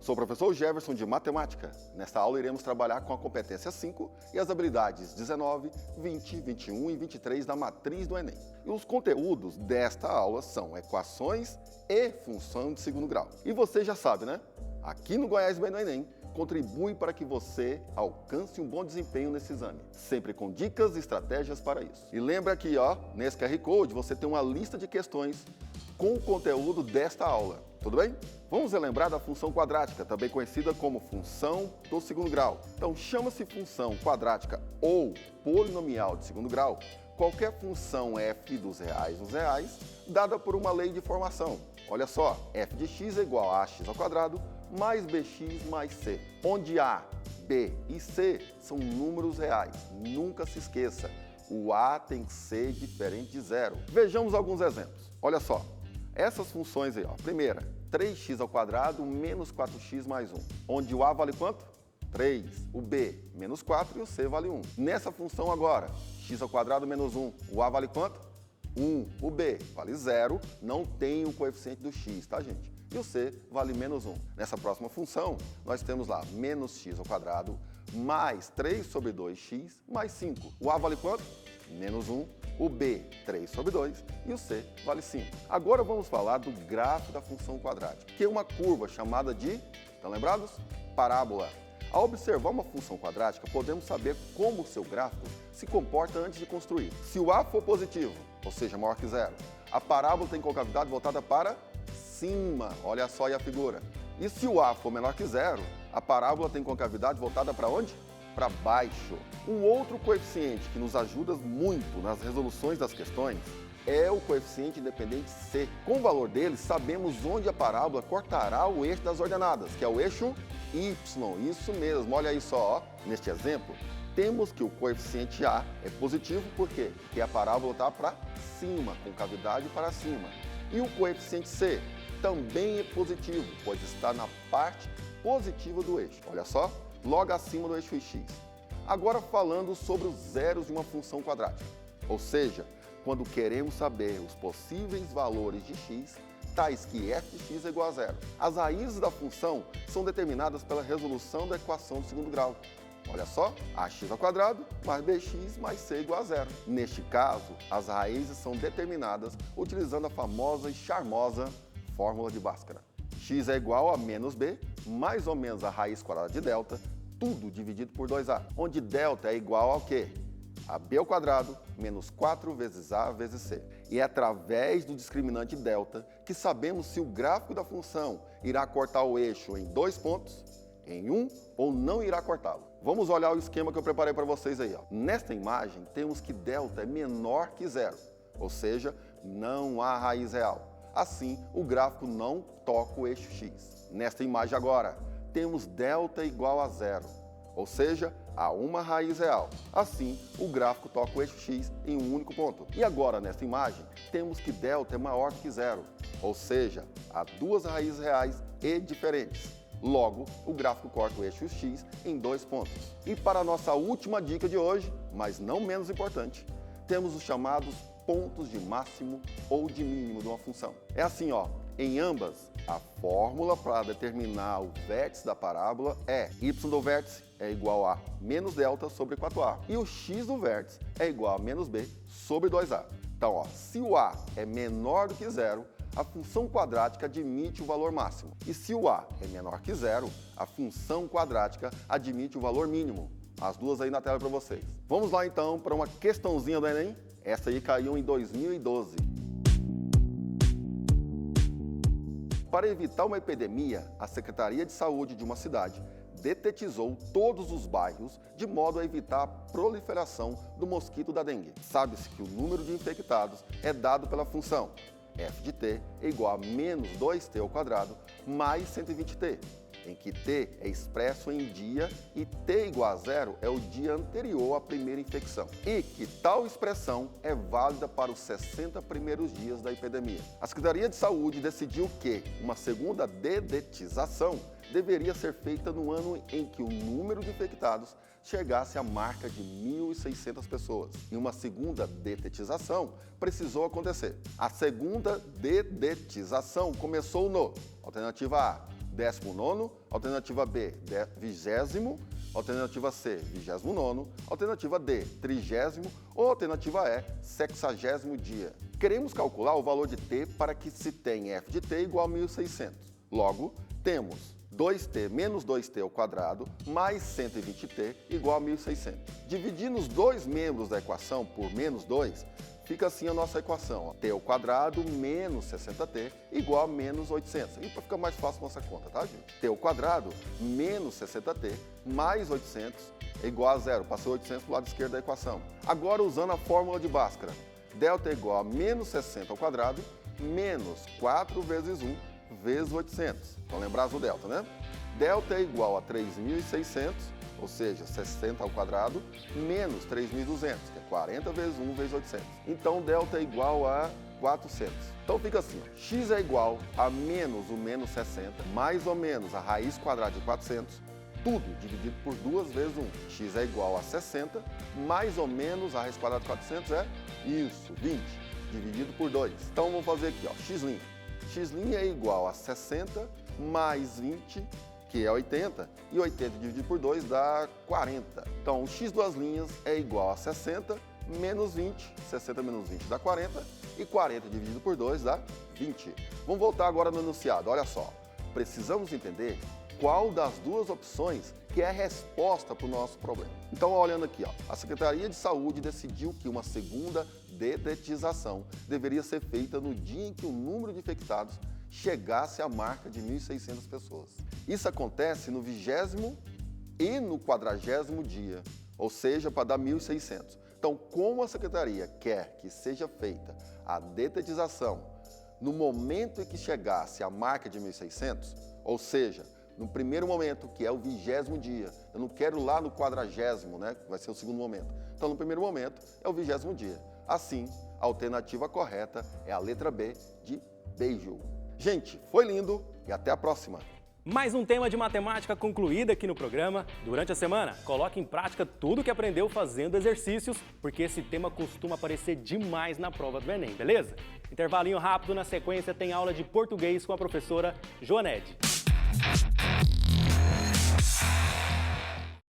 Sou o professor Jefferson de Matemática. Nesta aula iremos trabalhar com a competência 5 e as habilidades 19, 20, 21 e 23 da matriz do Enem. E os conteúdos desta aula são equações e função de segundo grau. E você já sabe, né? Aqui no Goiás Bem do Enem, contribui para que você alcance um bom desempenho nesse exame, sempre com dicas e estratégias para isso. E lembra aqui, nesse QR Code você tem uma lista de questões com o conteúdo desta aula, tudo bem? Vamos relembrar da função quadrática, também conhecida como função do segundo grau. Então, chama-se função quadrática ou polinomial de segundo grau qualquer função f dos reais nos reais, dada por uma lei de formação. Olha só, f de x é igual a ax ao quadrado mais bx mais c, onde a, b e c são números reais. Nunca se esqueça, o a tem que ser diferente de zero. Vejamos alguns exemplos. Olha só, essas funções aí, primeira, 3x ao quadrado menos 4x mais 1, onde o a vale quanto? 3, o b, menos 4 e o c vale 1. Nessa função agora, x ao quadrado menos 1, o a vale quanto? 1, o b vale 0, não tem o coeficiente do x, tá, gente? E o c vale menos 1. Nessa próxima função, nós temos lá menos x ao quadrado mais 3 sobre 2x mais 5. O a vale quanto? Menos 1. O b, 3 sobre 2 e o c vale 5. Agora vamos falar do gráfico da função quadrática, que é uma curva chamada de, estão lembrados? Parábola. Ao observar uma função quadrática, podemos saber como o seu gráfico se comporta antes de construir. Se o a for positivo, ou seja, maior que zero, a parábola tem concavidade voltada para cima, olha só aí a figura. E se o a for menor que zero, a parábola tem concavidade voltada para onde? Para baixo. Um outro coeficiente que nos ajuda muito nas resoluções das questões é o coeficiente independente c. Com o valor dele, sabemos onde a parábola cortará o eixo das ordenadas, que é o eixo y. Isso mesmo, olha aí só, neste exemplo, temos que o coeficiente a é positivo, por quê? Porque a parábola está para cima, concavidade para cima. E o coeficiente c também é positivo, pois está na parte positiva do eixo. Olha só, logo acima do eixo x. Agora falando sobre os zeros de uma função quadrática, ou seja, quando queremos saber os possíveis valores de x, tais que f de x é igual a zero. As raízes da função são determinadas pela resolução da equação do segundo grau. Olha só, ax ao quadrado mais bx mais c igual a zero. Neste caso, as raízes são determinadas utilizando a famosa e charmosa fórmula de Bhaskara. X é igual a menos b, mais ou menos a raiz quadrada de delta, tudo dividido por 2a, onde delta é igual ao quê? A b ao quadrado menos 4 vezes a vezes c. E é através do discriminante delta que sabemos se o gráfico da função irá cortar o eixo em 2 pontos, em 1 ou não irá cortá-lo. Vamos olhar o esquema que eu preparei para vocês aí. Nesta imagem, temos que delta é menor que zero, ou seja, não há raiz real. Assim, o gráfico não toca o eixo x. Nesta imagem agora, temos delta igual a zero, ou seja, há uma raiz real. Assim, o gráfico toca o eixo x em um único ponto. E agora, nesta imagem, temos que delta é maior que zero, ou seja, há duas raízes reais e diferentes. Logo, o gráfico corta o eixo x em 2 pontos. E para a nossa última dica de hoje, mas não menos importante, temos os chamados pontos de máximo ou de mínimo de uma função. É assim, em ambas, a fórmula para determinar o vértice da parábola é y do vértice é igual a menos delta sobre 4a. E o x do vértice é igual a menos b sobre 2a. Então, se o a é menor do que zero, a função quadrática admite o valor máximo. E se o a é menor que zero, a função quadrática admite o valor mínimo. As duas aí na tela para vocês. Vamos lá então para uma questãozinha do Enem. Essa aí caiu em 2012. Para evitar uma epidemia, a Secretaria de Saúde de uma cidade detetizou todos os bairros de modo a evitar a proliferação do mosquito da dengue. Sabe-se que o número de infectados é dado pela função f de t é igual a menos 2t ao quadrado mais 120t, em que t é expresso em dia e t igual a zero é o dia anterior à primeira infecção, e que tal expressão é válida para os 60 primeiros dias da epidemia. A Secretaria de Saúde decidiu que uma segunda dedetização deveria ser feita no ano em que o número de infectados chegasse à marca de 1.600 pessoas. E uma segunda dedetização precisou acontecer. A segunda dedetização começou no alternativa A, 19º, alternativa B, 20º, alternativa C, 29º, alternativa D, 30º ou alternativa E, 60º dia. Queremos calcular o valor de t para que se tenha f de t igual a 1.600. Logo, temos 2t menos 2t ao quadrado mais 120t igual a 1.600. Dividindo os dois membros da equação por menos 2, fica assim a nossa equação, ó. T ao quadrado menos 60t igual a menos 800. E para ficar mais fácil nossa conta, tá, gente? T ao quadrado menos 60t mais 800 é igual a zero. Passou 800 para o lado esquerdo da equação. Agora, usando a fórmula de Bhaskara, delta é igual a menos 60 ao quadrado menos 4 vezes 1 vezes 800. Então, lembrar do delta, né? Delta é igual a 3.600, ou seja, 60 ao quadrado, menos 3.200, que é 40 vezes 1 vezes 800. Então, delta é igual a 400. Então, fica assim, ó. X é igual a menos o menos 60, mais ou menos a raiz quadrada de 400, tudo dividido por 2 vezes 1. X é igual a 60, mais ou menos a raiz quadrada de 400 é isso, 20, dividido por 2. Então, vamos fazer aqui, ó, x'. X' é igual a 60 mais 20, que é 80, e 80 dividido por 2 dá 40. Então, o x duas linhas é igual a 60 menos 20, 60 menos 20 dá 40, e 40 dividido por 2 dá 20. Vamos voltar agora no enunciado, olha só. Precisamos entender qual das duas opções que é a resposta para o nosso problema. Então, olhando aqui, ó, a Secretaria de Saúde decidiu que uma segunda dedetização deveria ser feita no dia em que o número de infectados chegasse à marca de 1.600 pessoas. Isso acontece no 20º e no 40º dia, ou seja, para dar 1.600. Então, como a Secretaria quer que seja feita a dedetização no momento em que chegasse à marca de 1.600, ou seja, no primeiro momento, que é o 20º dia, eu não quero lá no 40º, né, que vai ser o segundo momento. Então, no primeiro momento, é o 20º dia. Assim, a alternativa correta é a letra B de beijo. Gente, foi lindo e até a próxima! Mais um tema de matemática concluído aqui no programa. Durante a semana, coloque em prática tudo que aprendeu fazendo exercícios, porque esse tema costuma aparecer demais na prova do Enem, beleza? Intervalinho rápido, na sequência tem aula de português com a professora Joanete.